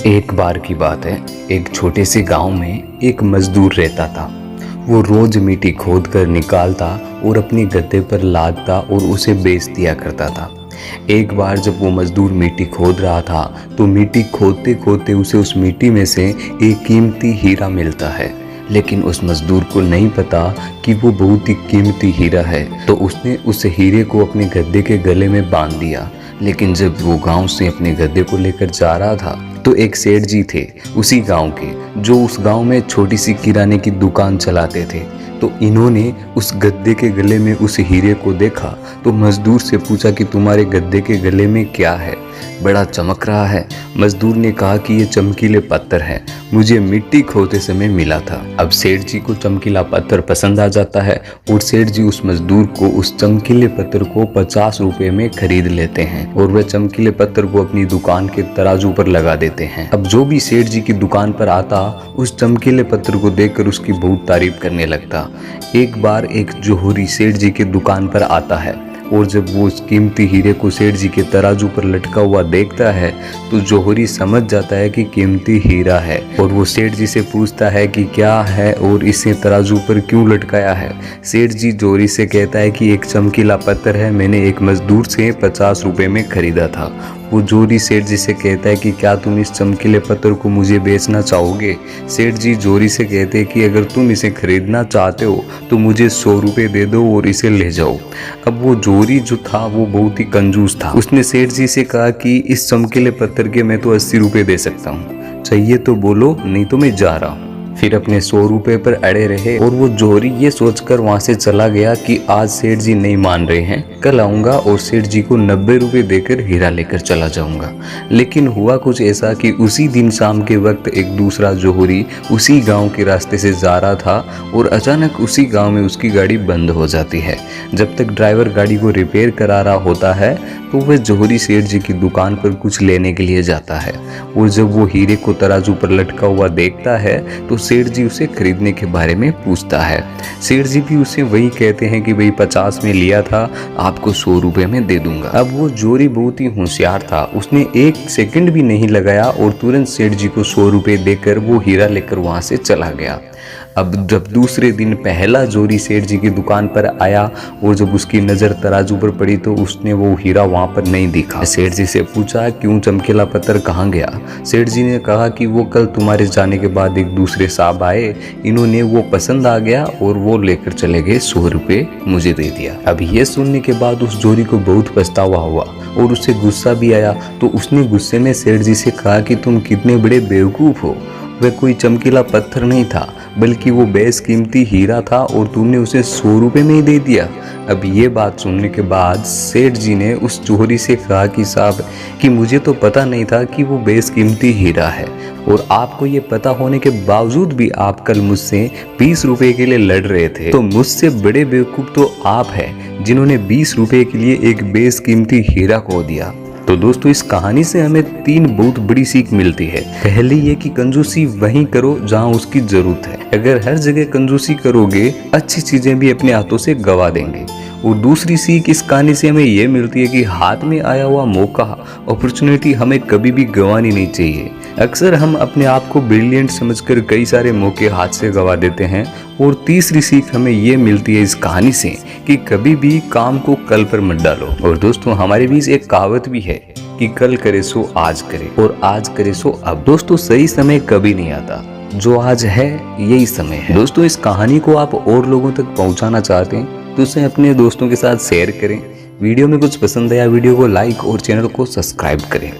एक बार की बात है, एक छोटे से गांव में एक मजदूर रहता था। वो रोज मिट्टी खोद कर निकालता और अपने गद्दे पर लादता और उसे बेच दिया करता था। एक बार जब वो मजदूर मिट्टी खोद रहा था तो मिट्टी खोदते खोदते उसे उस मिट्टी में से एक कीमती हीरा मिलता है। लेकिन उस मजदूर को नहीं पता कि वो बहुत ही कीमती हीरा है, तो उसने उस हीरे को अपने गद्दे के गले में बांध दिया। लेकिन जब वो गांव से अपने गद्दे को लेकर जा रहा था तो एक सेठ जी थे उसी गांव के, जो उस गांव में छोटी सी किराने की दुकान चलाते थे। तो इन्होंने उस गद्दे के गले में उस हीरे को देखा तो मजदूर से पूछा कि तुम्हारे गद्दे के गले में क्या है, बड़ा चमक रहा है। मजदूर ने कहा कि ये चमकीले पत्थर है, मुझे मिट्टी खोदते समय मिला था। अब सेठ जी को चमकीला पत्थर पसंद आ जाता है और सेठ जी उस मजदूर को उस चमकीले पत्थर को 50 रुपए में खरीद लेते हैं और वह चमकीले पत्थर को अपनी दुकान के तराजू पर लगा देते हैं। अब जो भी सेठ जी की दुकान पर आता उस चमकीले पत्थर को देखकर उसकी बहुत तारीफ करने लगता। एक बार एक जोहरी सेठ जी की दुकान पर आता है और जब वो उस कीमती हीरे को सेठ जी के तराजू पर लटका हुआ देखता है तो जोहरी समझ जाता है कि कीमती हीरा है और वो सेठ जी से पूछता है कि क्या है और इसे तराजू पर क्यों लटकाया है। सेठ जी जोहरी से कहता है कि एक चमकीला पत्थर है, मैंने एक मजदूर से 50 रुपए में खरीदा था। वो जोहरी सेठ जी से कहता है कि क्या तुम इस चमकीले पत्थर को मुझे बेचना चाहोगे। सेठ जी जोहरी से कहते हैं कि अगर तुम इसे खरीदना चाहते हो तो मुझे 100 रुपए दे दो और इसे ले जाओ। अब वो जोहरी जो था वो बहुत ही कंजूस था। उसने सेठ जी से कहा कि इस चमकीले पत्थर के मैं तो 80 रुपए दे सकता हूँ, चाहिए तो बोलो नहीं तो मैं जा रहा हूँ। फिर अपने 100 रुपए पर अड़े रहे और वो जोहरी ये सोचकर वहां से चला गया कि आज सेठ जी नहीं मान रहे हैं, कल आऊंगा और सेठ जी को 90 रुपए देकर हीरा लेकर चला जाऊंगा। लेकिन हुआ कुछ ऐसा कि उसी दिन शाम के वक्त एक दूसरा जोहरी उसी गांव के रास्ते से जा रहा था और अचानक उसी गांव में उसकी गाड़ी बंद हो जाती है। जब तक ड्राइवर गाड़ी को रिपेयर करा रहा होता है तो वह जोहरी सेठ जी की दुकान पर कुछ लेने के लिए जाता है और जब वो हीरे को तराजू पर लटका हुआ देखता है तो सेठ जी उसे खरीदने के बारे में पूछता है। सेठ जी भी उसे वही कहते हैं कि भाई 50 में लिया था, आपको 100 रुपए में दे दूंगा। अब वो जोहरी बहुत ही होशियार था, उसने 1 सेकंड भी नहीं लगाया और तुरंत सेठ जी को 100 रुपए देकर वो हीरा लेकर वहां से चला गया। अब जब दूसरे दिन पहला जोहरी सेठ जी की दुकान पर आया और जब उसकी नज़र तराजू पर पड़ी तो उसने वो हीरा वहां पर नहीं दिखा। सेठ जी से पूछा क्यों चमकीला पत्थर कहाँ गया। सेठ जी ने कहा कि वो कल तुम्हारे जाने के बाद एक दूसरे साहब आए, इन्होंने वो पसंद आ गया और वो लेकर चले गए, 100 रुपए मुझे दे दिया। अब ये सुनने के बाद उस जोहरी को बहुत पछतावा हुआ और उसे गुस्सा भी आया। तो उसने गुस्से में सेठ जी से कहा कि तुम कितने बड़े बेवकूफ़ हो, वह कोई चमकीला पत्थर नहीं था बल्कि वो बेशकीमती हीरा था और तुमने उसे 100 रुपए में ही दे दिया। अब ये बात सुनने के बाद सेठ जी ने उस जोहरी से कहा कि साहब कि मुझे तो पता नहीं था कि वो बेशकीमती हीरा है और आपको ये पता होने के बावजूद भी आप कल मुझसे 20 रुपए के लिए लड़ रहे थे, तो मुझसे बड़े बेवकूफ़ तो आप हैं जिन्होंने 20 रुपए के लिए एक बेशकीमती हीरा खो दिया। तो दोस्तों इस कहानी से हमें 3 बहुत बड़ी सीख मिलती है। पहली ये कि कंजूसी वहीं करो जहां उसकी जरूरत है। अगर हर जगह कंजूसी करोगे अच्छी चीजें भी अपने हाथों से गवा देंगे। और दूसरी सीख इस कहानी से हमें ये मिलती है कि हाथ में आया हुआ मौका, अपॉर्चुनिटी हमें कभी भी गंवानी नहीं चाहिए। अक्सर हम अपने आप को ब्रिलियंट समझकर कई सारे मौके हाथ से गंवा देते हैं। और तीसरी सीख हमें ये मिलती है इस कहानी से कि कभी भी काम को कल पर मत डालो। और दोस्तों हमारे बीच एक कहावत भी है कि कल करे सो आज करे और आज करे सो अब। दोस्तों सही समय कभी नहीं आता, जो आज है यही समय है। दोस्तों इस कहानी को आप और लोगों तक पहुंचाना चाहते हैं तो उसे अपने दोस्तों के साथ शेयर करें। वीडियो में कुछ पसंद आया वीडियो को लाइक और चैनल को सब्सक्राइब करें।